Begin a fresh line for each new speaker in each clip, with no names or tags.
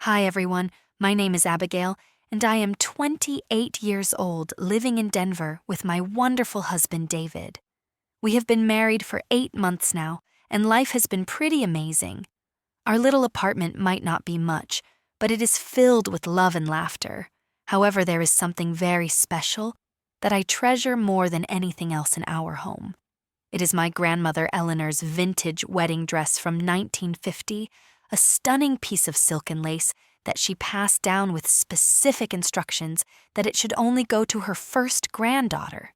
Hi everyone, my name is Abigail, and I am 28 years old living in Denver with my wonderful husband David. We have been married for 8 months now, and life has been pretty amazing. Our little apartment might not be much, but it is filled with love and laughter. However, there is something very special that I treasure more than anything else in our home. It is my grandmother Eleanor's vintage wedding dress from 1950, a stunning piece of silk and lace that she passed down with specific instructions that it should only go to her first granddaughter.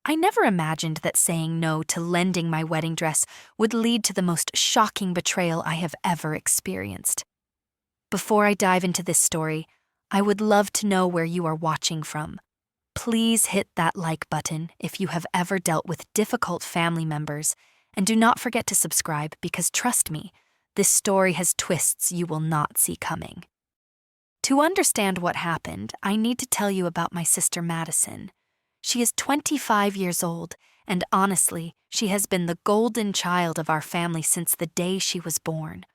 I never imagined that saying no to lending my wedding dress would lead to the most shocking betrayal I have ever experienced. Before I dive into this story, I would love to know where you are watching from. Please hit that like button if you have ever dealt with difficult family members, and do not forget to subscribe because trust me, this story has twists you will not see coming. To understand what happened, I need to tell you about my sister Madison. She is 25 years old, and honestly, she has been the golden child of our family since the day she was born.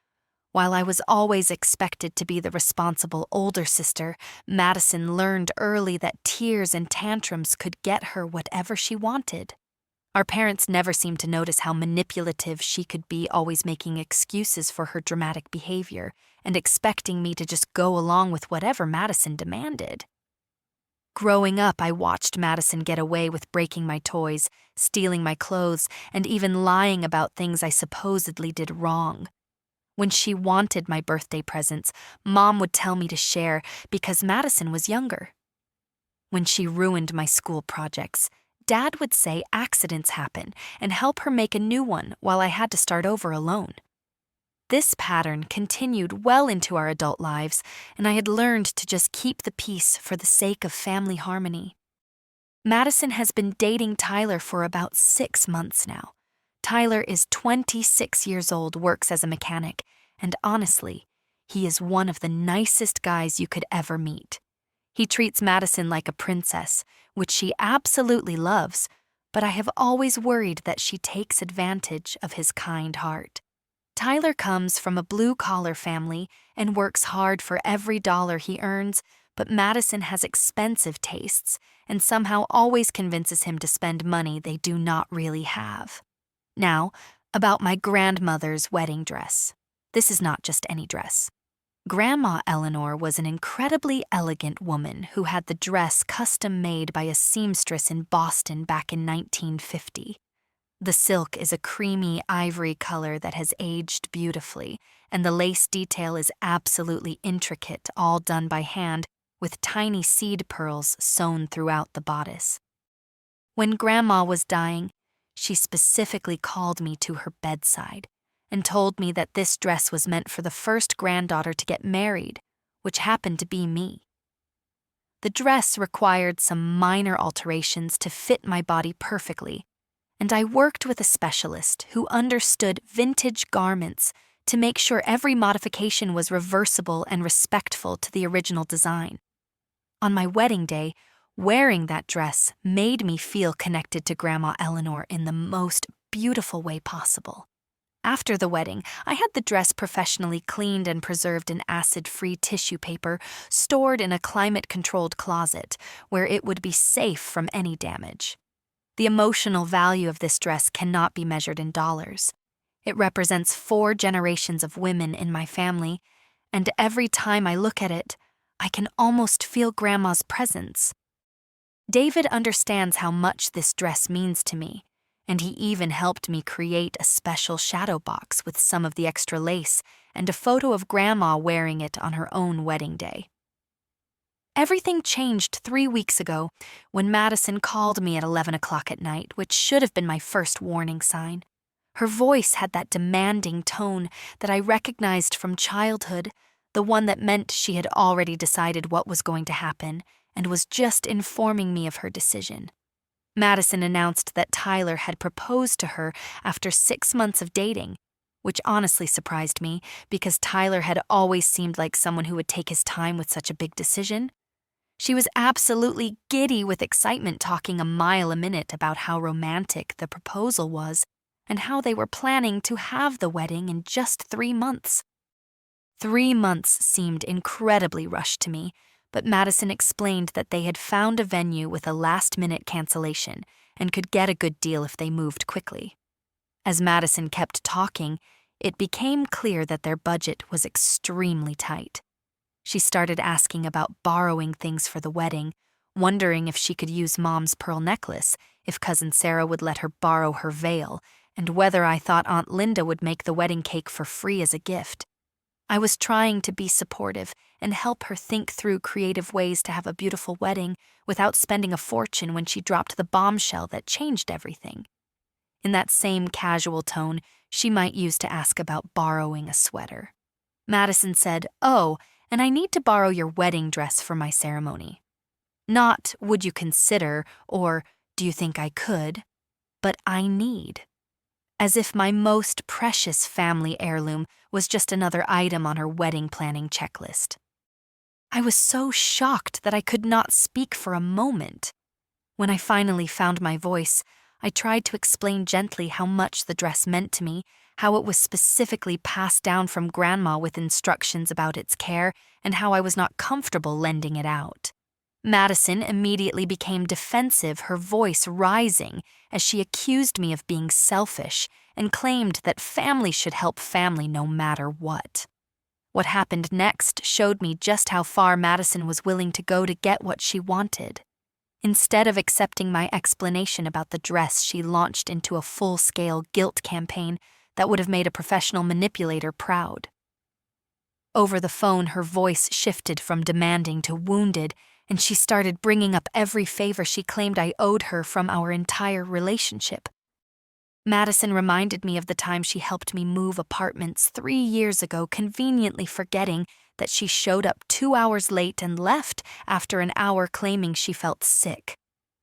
While I was always expected to be the responsible older sister, Madison learned early that tears and tantrums could get her whatever she wanted. Our parents never seemed to notice how manipulative she could be, always making excuses for her dramatic behavior and expecting me to just go along with whatever Madison demanded. Growing up, I watched Madison get away with breaking my toys, stealing my clothes, and even lying about things I supposedly did wrong. When she wanted my birthday presents, Mom would tell me to share because Madison was younger. When she ruined my school projects, Dad would say accidents happen and help her make a new one while I had to start over alone. This pattern continued well into our adult lives, and I had learned to just keep the peace for the sake of family harmony. Madison has been dating Tyler for about 6 months now. Tyler is 26 years old, works as a mechanic, and honestly, he is one of the nicest guys you could ever meet. He treats Madison like a princess, which she absolutely loves, but I have always worried that she takes advantage of his kind heart. Tyler comes from a blue-collar family and works hard for every dollar he earns, but Madison has expensive tastes and somehow always convinces him to spend money they do not really have. Now, about my grandmother's wedding dress. This is not just any dress. Grandma Eleanor was an incredibly elegant woman who had the dress custom-made by a seamstress in Boston back in 1950. The silk is a creamy ivory color that has aged beautifully, and the lace detail is absolutely intricate, all done by hand, with tiny seed pearls sewn throughout the bodice. When Grandma was dying, she specifically called me to her bedside and told me that this dress was meant for the first granddaughter to get married, which happened to be me. The dress required some minor alterations to fit my body perfectly, and I worked with a specialist who understood vintage garments to make sure every modification was reversible and respectful to the original design. On my wedding day, wearing that dress made me feel connected to Grandma Eleanor in the most beautiful way possible. After the wedding, I had the dress professionally cleaned and preserved in acid-free tissue paper, stored in a climate-controlled closet, where it would be safe from any damage. The emotional value of this dress cannot be measured in dollars. It represents 4 generations of women in my family, and every time I look at it, I can almost feel Grandma's presence. David understands how much this dress means to me, and he even helped me create a special shadow box with some of the extra lace and a photo of Grandma wearing it on her own wedding day. Everything changed 3 weeks ago when Madison called me at 11 o'clock at night, which should have been my first warning sign. Her voice had that demanding tone that I recognized from childhood, the one that meant she had already decided what was going to happen and was just informing me of her decision. Madison announced that Tyler had proposed to her after 6 months of dating, which honestly surprised me because Tyler had always seemed like someone who would take his time with such a big decision. She was absolutely giddy with excitement, talking a mile a minute about how romantic the proposal was and how they were planning to have the wedding in just 3 months. 3 months seemed incredibly rushed to me, but Madison explained that they had found a venue with a last-minute cancellation and could get a good deal if they moved quickly. As Madison kept talking, it became clear that their budget was extremely tight. She started asking about borrowing things for the wedding, wondering if she could use Mom's pearl necklace, if Cousin Sarah would let her borrow her veil, and whether I thought Aunt Linda would make the wedding cake for free as a gift. I was trying to be supportive and help her think through creative ways to have a beautiful wedding without spending a fortune when she dropped the bombshell that changed everything. In that same casual tone, she might use to ask about borrowing a sweater. Madison said, "Oh, and I need to borrow your wedding dress for my ceremony." Not, "Would you consider," or "Do you think I could?" but "I need." As if my most precious family heirloom was just another item on her wedding planning checklist. I was so shocked that I could not speak for a moment. When I finally found my voice, I tried to explain gently how much the dress meant to me, how it was specifically passed down from Grandma with instructions about its care, and how I was not comfortable lending it out. Madison immediately became defensive, her voice rising as she accused me of being selfish and claimed that family should help family no matter what. What happened next showed me just how far Madison was willing to go to get what she wanted. Instead of accepting my explanation about the dress, she launched into a full-scale guilt campaign that would have made a professional manipulator proud. Over the phone, her voice shifted from demanding to wounded, and she started bringing up every favor she claimed I owed her from our entire relationship. Madison reminded me of the time she helped me move apartments 3 years ago, conveniently forgetting that she showed up 2 hours late and left after an hour claiming she felt sick.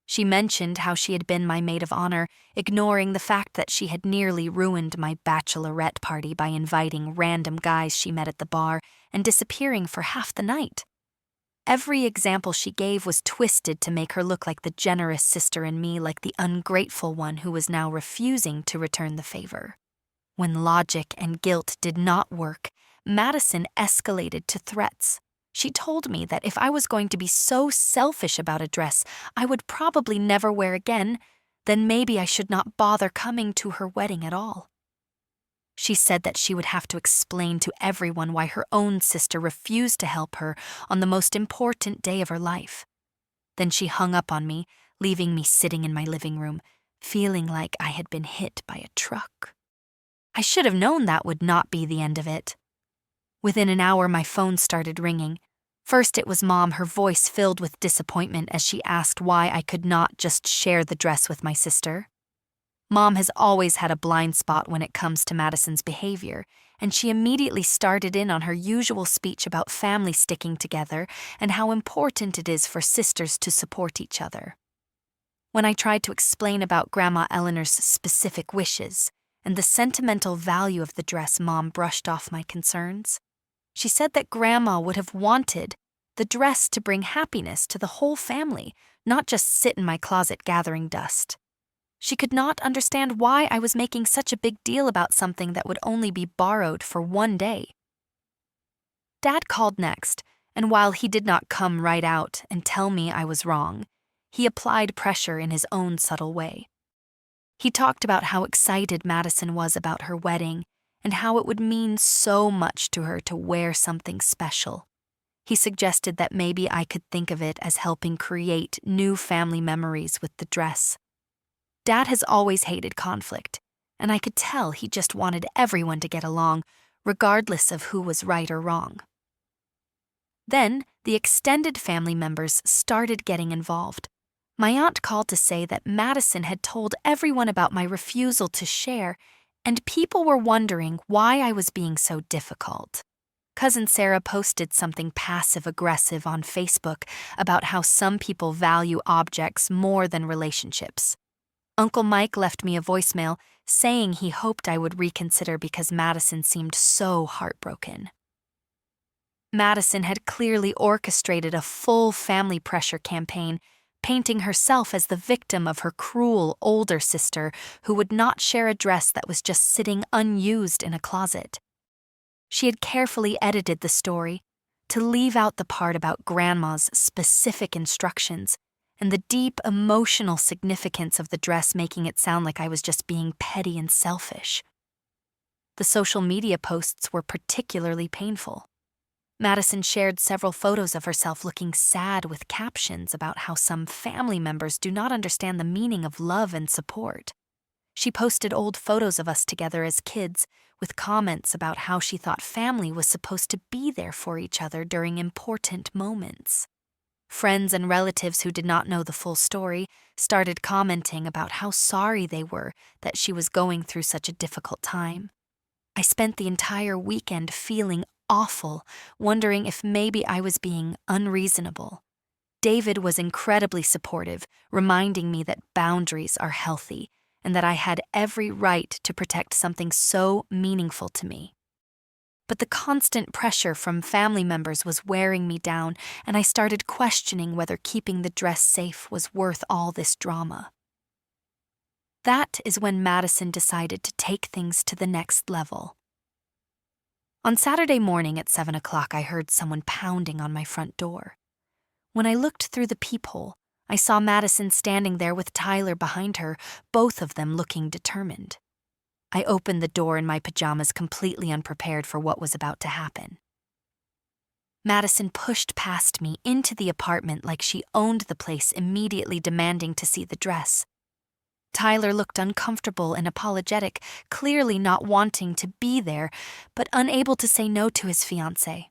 She mentioned how she had been my maid of honor, ignoring the fact that she had nearly ruined my bachelorette party by inviting random guys she met at the bar and disappearing for half the night. Every example she gave was twisted to make her look like the generous sister and me like the ungrateful one who was now refusing to return the favor. When logic and guilt did not work, Madison escalated to threats. She told me that if I was going to be so selfish about a dress I would probably never wear again, then maybe I should not bother coming to her wedding at all. She said that she would have to explain to everyone why her own sister refused to help her on the most important day of her life. Then she hung up on me, leaving me sitting in my living room, feeling like I had been hit by a truck. I should have known that would not be the end of it. Within an hour, my phone started ringing. First it was Mom, her voice filled with disappointment as she asked why I could not just share the dress with my sister. Mom has always had a blind spot when it comes to Madison's behavior, and she immediately started in on her usual speech about family sticking together and how important it is for sisters to support each other. When I tried to explain about Grandma Eleanor's specific wishes and the sentimental value of the dress, Mom brushed off my concerns. She said that Grandma would have wanted the dress to bring happiness to the whole family, not just sit in my closet gathering dust. She could not understand why I was making such a big deal about something that would only be borrowed for 1 day. Dad called next, and while he did not come right out and tell me I was wrong, he applied pressure in his own subtle way. He talked about how excited Madison was about her wedding and how it would mean so much to her to wear something special. He suggested that maybe I could think of it as helping create new family memories with the dress. Dad has always hated conflict, and I could tell he just wanted everyone to get along, regardless of who was right or wrong. Then, the extended family members started getting involved. My aunt called to say that Madison had told everyone about my refusal to share, and people were wondering why I was being so difficult. Cousin Sarah posted something passive-aggressive on Facebook about how some people value objects more than relationships. Uncle Mike left me a voicemail saying he hoped I would reconsider because Madison seemed so heartbroken. Madison had clearly orchestrated a full family pressure campaign, painting herself as the victim of her cruel older sister who would not share a dress that was just sitting unused in a closet. She had carefully edited the story to leave out the part about Grandma's specific instructions and the deep emotional significance of the dress, making it sound like I was just being petty and selfish. The social media posts were particularly painful. Madison shared several photos of herself looking sad with captions about how some family members do not understand the meaning of love and support. She posted old photos of us together as kids with comments about how she thought family was supposed to be there for each other during important moments. Friends and relatives who did not know the full story started commenting about how sorry they were that she was going through such a difficult time. I spent the entire weekend feeling awful, wondering if maybe I was being unreasonable. David was incredibly supportive, reminding me that boundaries are healthy and that I had every right to protect something so meaningful to me. But the constant pressure from family members was wearing me down, and I started questioning whether keeping the dress safe was worth all this drama. That is when Madison decided to take things to the next level. On Saturday morning at 7 o'clock, I heard someone pounding on my front door. When I looked through the peephole, I saw Madison standing there with Tyler behind her, both of them looking determined. I opened the door in my pajamas, completely unprepared for what was about to happen. Madison pushed past me into the apartment like she owned the place, immediately demanding to see the dress. Tyler looked uncomfortable and apologetic, clearly not wanting to be there, but unable to say no to his fiancée.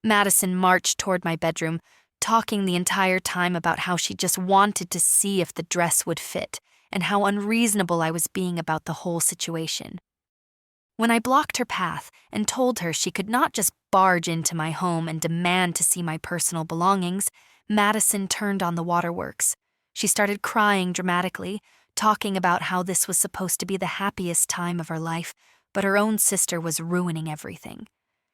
Madison marched toward my bedroom, talking the entire time about how she just wanted to see if the dress would fit, and how unreasonable I was being about the whole situation. When I blocked her path and told her she could not just barge into my home and demand to see my personal belongings, Madison turned on the waterworks. She started crying dramatically, talking about how this was supposed to be the happiest time of her life, but her own sister was ruining everything.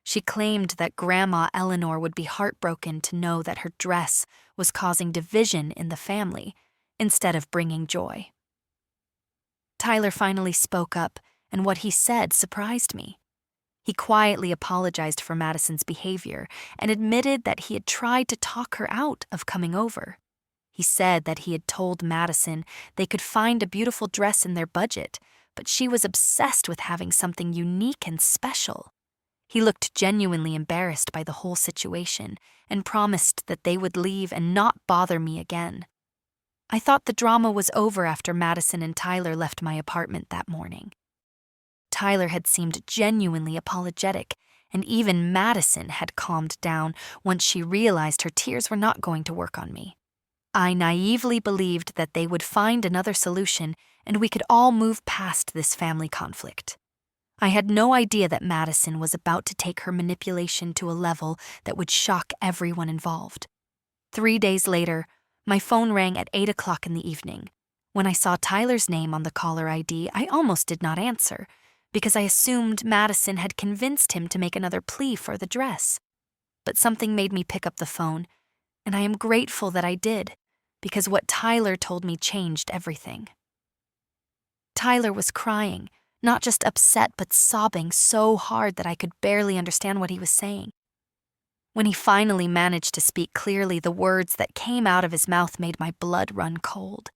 She claimed that Grandma Eleanor would be heartbroken to know that her dress was causing division in the family instead of bringing joy. Tyler finally spoke up, and what he said surprised me. He quietly apologized for Madison's behavior and admitted that he had tried to talk her out of coming over. He said that he had told Madison they could find a beautiful dress in their budget, but she was obsessed with having something unique and special. He looked genuinely embarrassed by the whole situation and promised that they would leave and not bother me again. I thought the drama was over after Madison and Tyler left my apartment that morning. Tyler had seemed genuinely apologetic, and even Madison had calmed down once she realized her tears were not going to work on me. I naively believed that they would find another solution and we could all move past this family conflict. I had no idea that Madison was about to take her manipulation to a level that would shock everyone involved. 3 days later, my phone rang at 8 o'clock in the evening. When I saw Tyler's name on the caller ID, I almost did not answer, because I assumed Madison had convinced him to make another plea for the dress. But something made me pick up the phone, and I am grateful that I did, because what Tyler told me changed everything. Tyler was crying, not just upset but sobbing so hard that I could barely understand what he was saying. When he finally managed to speak clearly, the words that came out of his mouth made my blood run cold.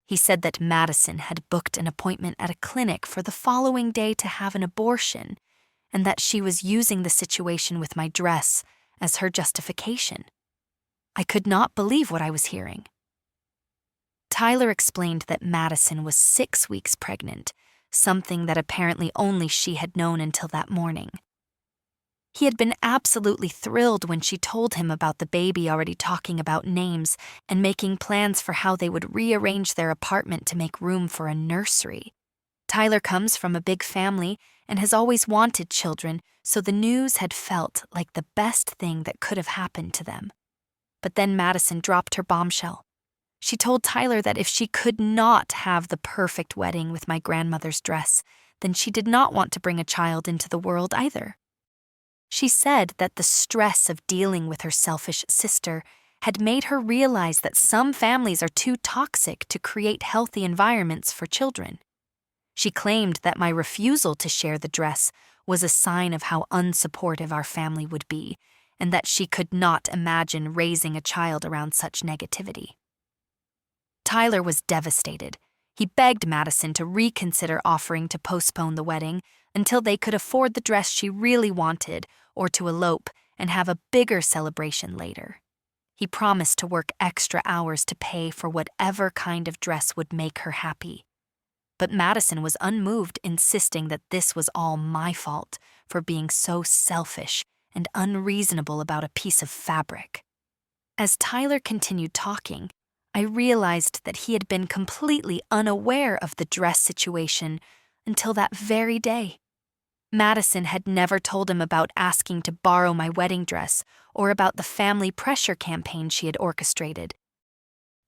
He said that Madison had booked an appointment at a clinic for the following day to have an abortion, and that she was using the situation with my dress as her justification. I could not believe what I was hearing. Tyler explained that Madison was 6 weeks pregnant, something that apparently only she had known until that morning. He had been absolutely thrilled when she told him about the baby, already talking about names and making plans for how they would rearrange their apartment to make room for a nursery. Tyler comes from a big family and has always wanted children, so the news had felt like the best thing that could have happened to them. But then Madison dropped her bombshell. She told Tyler that if she could not have the perfect wedding with my grandmother's dress, then she did not want to bring a child into the world either. She said that the stress of dealing with her selfish sister had made her realize that some families are too toxic to create healthy environments for children. She claimed that my refusal to share the dress was a sign of how unsupportive our family would be, and that she could not imagine raising a child around such negativity. Tyler was devastated. He begged Madison to reconsider offering to postpone the wedding until they could afford the dress she really wanted, or to elope and have a bigger celebration later. He promised to work extra hours to pay for whatever kind of dress would make her happy. But Madison was unmoved, insisting that this was all my fault for being so selfish and unreasonable about a piece of fabric. As Tyler continued talking, I realized that he had been completely unaware of the dress situation until that very day. Madison had never told him about asking to borrow my wedding dress or about the family pressure campaign she had orchestrated.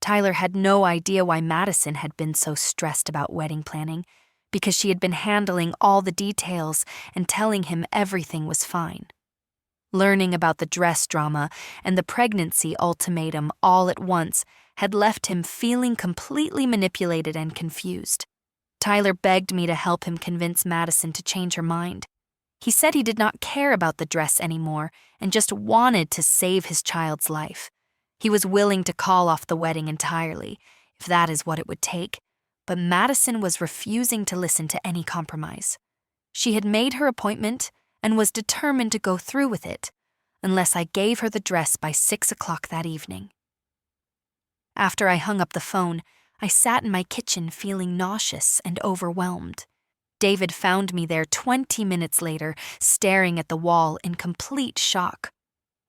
Tyler had no idea why Madison had been so stressed about wedding planning, because she had been handling all the details and telling him everything was fine. Learning about the dress drama and the pregnancy ultimatum all at once had left him feeling completely manipulated and confused. Tyler begged me to help him convince Madison to change her mind. He said he did not care about the dress anymore and just wanted to save his child's life. He was willing to call off the wedding entirely, if that is what it would take, but Madison was refusing to listen to any compromise. She had made her appointment and was determined to go through with it, unless I gave her the dress by 6 o'clock that evening. After I hung up the phone, I sat in my kitchen feeling nauseous and overwhelmed. David found me there 20 minutes later, staring at the wall in complete shock.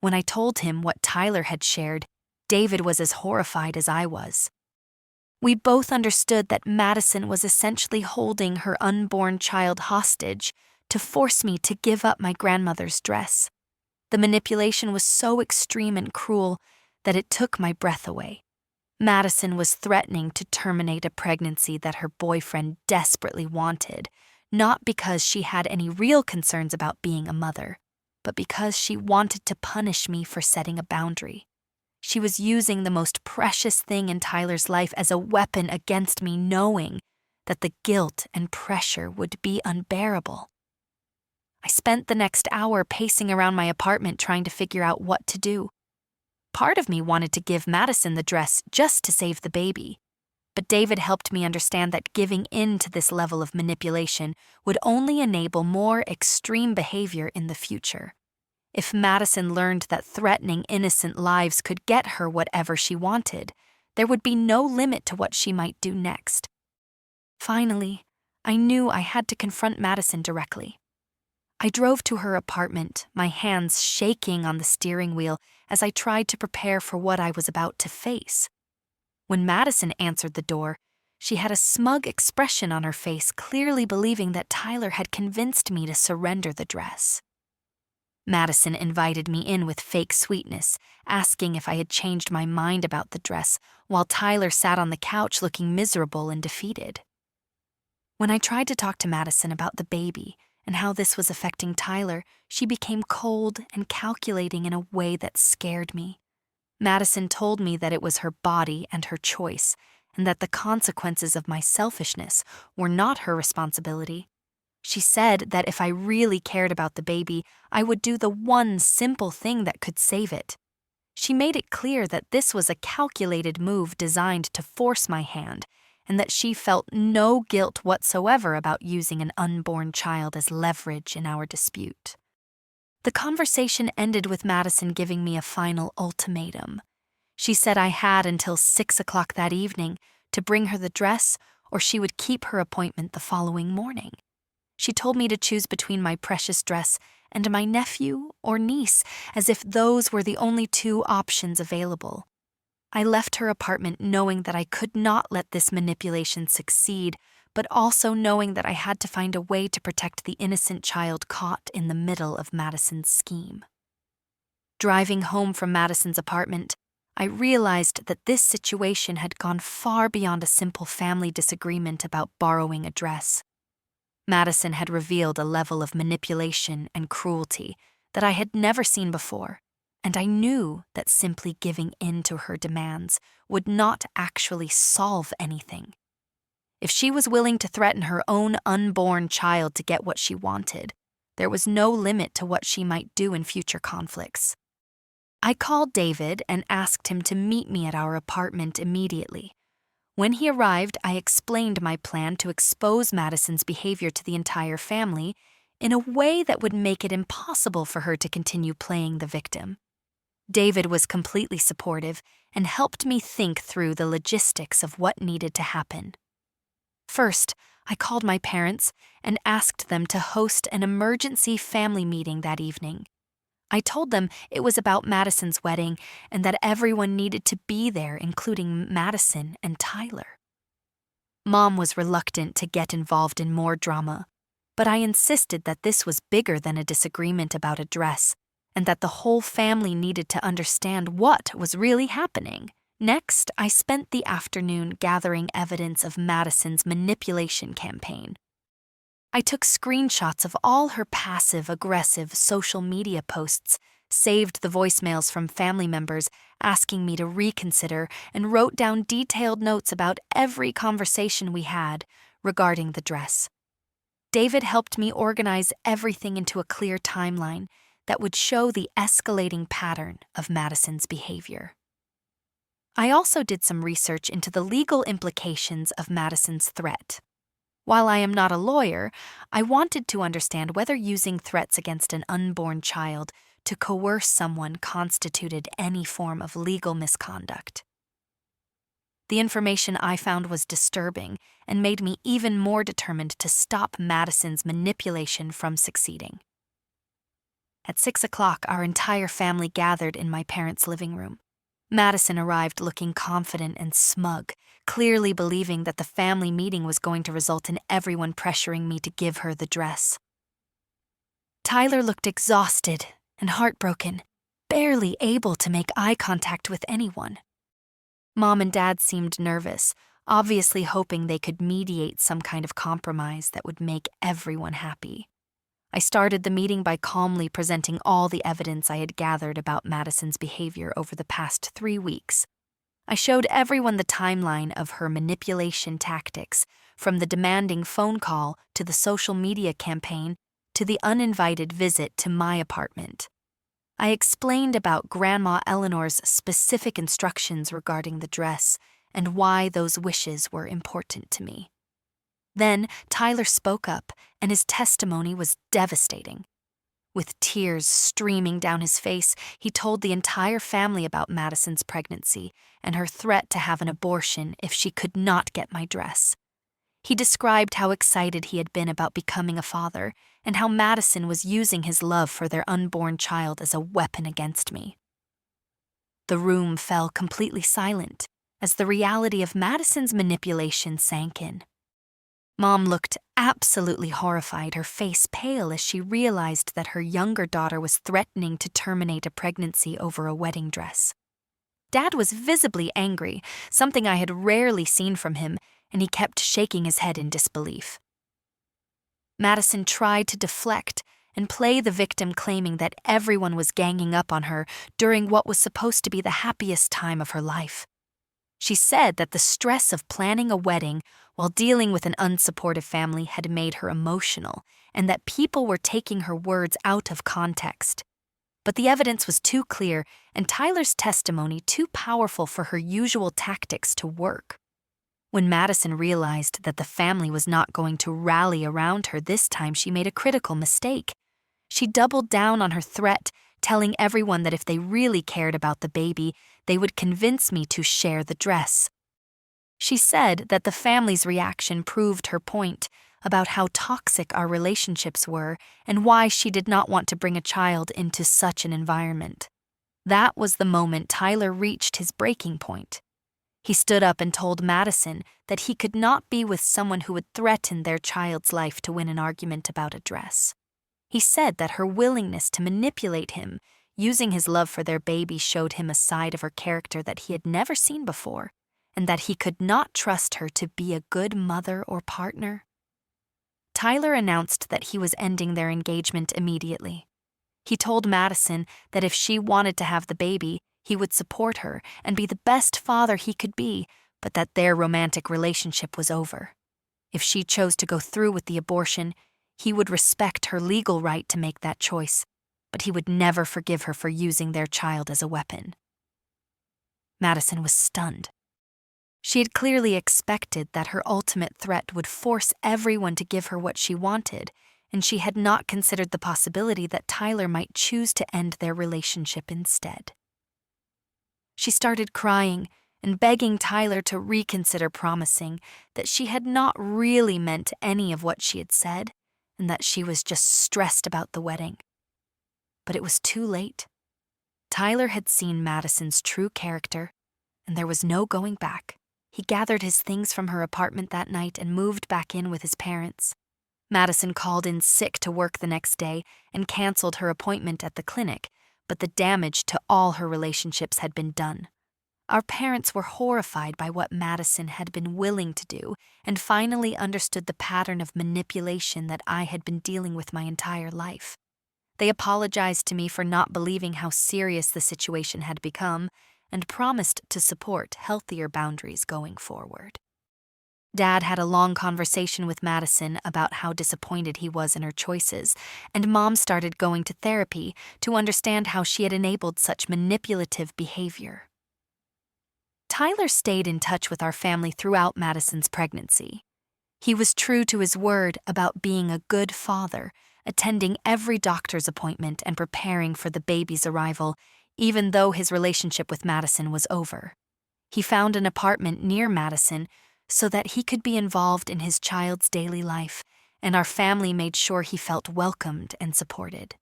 When I told him what Tyler had shared, David was as horrified as I was. We both understood that Madison was essentially holding her unborn child hostage to force me to give up my grandmother's dress. The manipulation was so extreme and cruel that it took my breath away. Madison was threatening to terminate a pregnancy that her boyfriend desperately wanted, not because she had any real concerns about being a mother, but because she wanted to punish me for setting a boundary. She was using the most precious thing in Tyler's life as a weapon against me, knowing that the guilt and pressure would be unbearable. I spent the next hour pacing around my apartment trying to figure out what to do. Part of me wanted to give Madison the dress just to save the baby, but David helped me understand that giving in to this level of manipulation would only enable more extreme behavior in the future. If Madison learned that threatening innocent lives could get her whatever she wanted, there would be no limit to what she might do next. Finally, I knew I had to confront Madison directly. I drove to her apartment, my hands shaking on the steering wheel as I tried to prepare for what I was about to face. When Madison answered the door, she had a smug expression on her face, clearly believing that Tyler had convinced me to surrender the dress. Madison invited me in with fake sweetness, asking if I had changed my mind about the dress, while Tyler sat on the couch looking miserable and defeated. When I tried to talk to Madison about the baby and how this was affecting Tyler, she became cold and calculating in a way that scared me. Madison told me that it was her body and her choice, and that the consequences of my selfishness were not her responsibility. She said that if I really cared about the baby, I would do the one simple thing that could save it. She made it clear that this was a calculated move designed to force my hand, and that she felt no guilt whatsoever about using an unborn child as leverage in our dispute. The conversation ended with Madison giving me a final ultimatum. She said I had until 6 o'clock that evening to bring her the dress, or she would keep her appointment the following morning. She told me to choose between my precious dress and my nephew or niece, as if those were the only two options available. I left her apartment knowing that I could not let this manipulation succeed, but also knowing that I had to find a way to protect the innocent child caught in the middle of Madison's scheme. Driving home from Madison's apartment, I realized that this situation had gone far beyond a simple family disagreement about borrowing a dress. Madison had revealed a level of manipulation and cruelty that I had never seen before, and I knew that simply giving in to her demands would not actually solve anything. If she was willing to threaten her own unborn child to get what she wanted, There was no limit to what she might do in future conflicts. I called David and asked him to meet me at our apartment immediately. When he arrived, I explained my plan to expose Madison's behavior to the entire family in a way that would make it impossible for her to continue playing the victim. David was completely supportive and helped me think through the logistics of what needed to happen. First, I called my parents and asked them to host an emergency family meeting that evening. I told them it was about Madison's wedding and that everyone needed to be there, including Madison and Tyler. Mom was reluctant to get involved in more drama, but I insisted that this was bigger than a disagreement about a dress and that the whole family needed to understand what was really happening. Next, I spent the afternoon gathering evidence of Madison's manipulation campaign. I took screenshots of all her passive-aggressive social media posts, saved the voicemails from family members asking me to reconsider, and wrote down detailed notes about every conversation we had regarding the dress. David helped me organize everything into a clear timeline that would show the escalating pattern of Madison's behavior. I also did some research into the legal implications of Madison's threat. While I am not a lawyer, I wanted to understand whether using threats against an unborn child to coerce someone constituted any form of legal misconduct. The information I found was disturbing and made me even more determined to stop Madison's manipulation from succeeding. At 6 o'clock, our entire family gathered in my parents' living room. Madison arrived looking confident and smug, clearly believing that the family meeting was going to result in everyone pressuring me to give her the dress. Tyler looked exhausted and heartbroken, barely able to make eye contact with anyone. Mom and Dad seemed nervous, obviously hoping they could mediate some kind of compromise that would make everyone happy. I started the meeting by calmly presenting all the evidence I had gathered about Madison's behavior over the past 3 weeks. I showed everyone the timeline of her manipulation tactics, from the demanding phone call to the social media campaign to the uninvited visit to my apartment. I explained about Grandma Eleanor's specific instructions regarding the dress and why those wishes were important to me. Then Tyler spoke up, and his testimony was devastating. With tears streaming down his face, he told the entire family about Madison's pregnancy and her threat to have an abortion if she could not get my dress. He described how excited he had been about becoming a father and how Madison was using his love for their unborn child as a weapon against me. The room fell completely silent as the reality of Madison's manipulation sank in. Mom looked absolutely horrified, her face pale as she realized that her younger daughter was threatening to terminate a pregnancy over a wedding dress. Dad was visibly angry, something I had rarely seen from him, and he kept shaking his head in disbelief. Madison tried to deflect and play the victim, claiming that everyone was ganging up on her during what was supposed to be the happiest time of her life. She said that the stress of planning a wedding while dealing with an unsupportive family had made her emotional, and that people were taking her words out of context. But the evidence was too clear, and Tyler's testimony too powerful for her usual tactics to work. When Madison realized that the family was not going to rally around her this time, she made a critical mistake. She doubled down on her threat, telling everyone that if they really cared about the baby, they would convince me to share the dress. She said that the family's reaction proved her point about how toxic our relationships were and why she did not want to bring a child into such an environment. That was the moment Tyler reached his breaking point. He stood up and told Madison that he could not be with someone who would threaten their child's life to win an argument about a dress. He said that her willingness to manipulate him, using his love for their baby, showed him a side of her character that he had never seen before, and that he could not trust her to be a good mother or partner. Tyler announced that he was ending their engagement immediately. He told Madison that if she wanted to have the baby, he would support her and be the best father he could be, but that their romantic relationship was over. If she chose to go through with the abortion, He would respect her legal right to make that choice, but he would never forgive her for using their child as a weapon. Madison was stunned. She had clearly expected that her ultimate threat would force everyone to give her what she wanted, and she had not considered the possibility that Tyler might choose to end their relationship instead. She started crying and begging Tyler to reconsider, promising that she had not really meant any of what she had said and that she was just stressed about the wedding. But it was too late. Tyler had seen Madison's true character, and there was no going back. He gathered his things from her apartment that night and moved back in with his parents. Madison called in sick to work the next day and canceled her appointment at the clinic, but the damage to all her relationships had been done. Our parents were horrified by what Madison had been willing to do and finally understood the pattern of manipulation that I had been dealing with my entire life. They apologized to me for not believing how serious the situation had become and promised to support healthier boundaries going forward. Dad had a long conversation with Madison about how disappointed he was in her choices, and Mom started going to therapy to understand how she had enabled such manipulative behavior. Tyler stayed in touch with our family throughout Madison's pregnancy. He was true to his word about being a good father, attending every doctor's appointment and preparing for the baby's arrival, even though his relationship with Madison was over. He found an apartment near Madison so that he could be involved in his child's daily life, and our family made sure he felt welcomed and supported.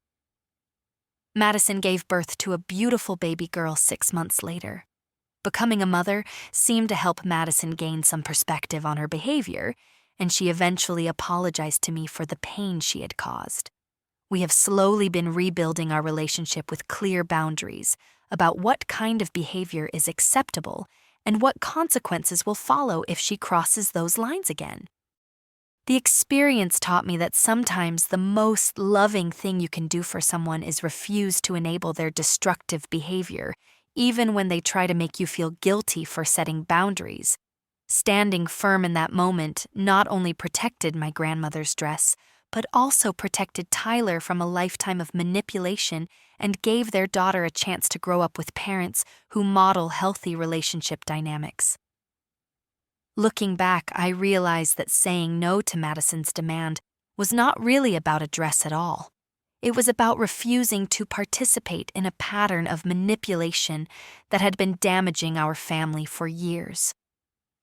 Madison gave birth to a beautiful baby girl 6 months later. Becoming a mother seemed to help Madison gain some perspective on her behavior, and she eventually apologized to me for the pain she had caused. We have slowly been rebuilding our relationship with clear boundaries about what kind of behavior is acceptable and what consequences will follow if she crosses those lines again. The experience taught me that sometimes the most loving thing you can do for someone is refuse to enable their destructive behavior, even when they try to make you feel guilty for setting boundaries. Standing firm in that moment not only protected my grandmother's dress, but also protected Tyler from a lifetime of manipulation and gave their daughter a chance to grow up with parents who model healthy relationship dynamics. Looking back, I realized that saying no to Madison's demand was not really about a dress at all. It was about refusing to participate in a pattern of manipulation that had been damaging our family for years.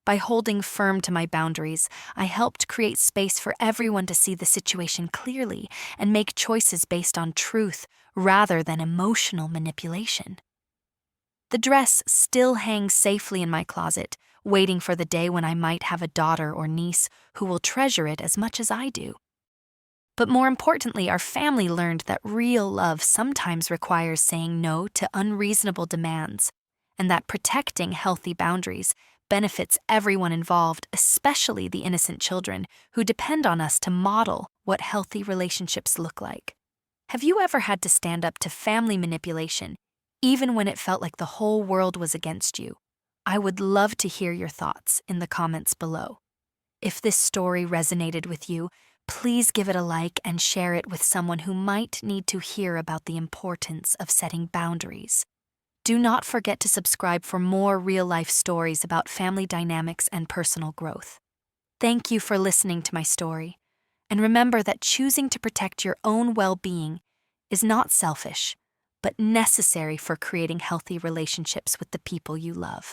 By holding firm to my boundaries, I helped create space for everyone to see the situation clearly and make choices based on truth rather than emotional manipulation. The dress still hangs safely in my closet, waiting for the day when I might have a daughter or niece who will treasure it as much as I do. But more importantly, our family learned that real love sometimes requires saying no to unreasonable demands, and that protecting healthy boundaries benefits everyone involved, especially the innocent children who depend on us to model what healthy relationships look like. Have you ever had to stand up to family manipulation, even when it felt like the whole world was against you? I would love to hear your thoughts in the comments below. If this story resonated with you, please give it a like and share it with someone who might need to hear about the importance of setting boundaries. Do not forget to subscribe for more real-life stories about family dynamics and personal growth. Thank you for listening to my story, and remember that choosing to protect your own well-being is not selfish, but necessary for creating healthy relationships with the people you love.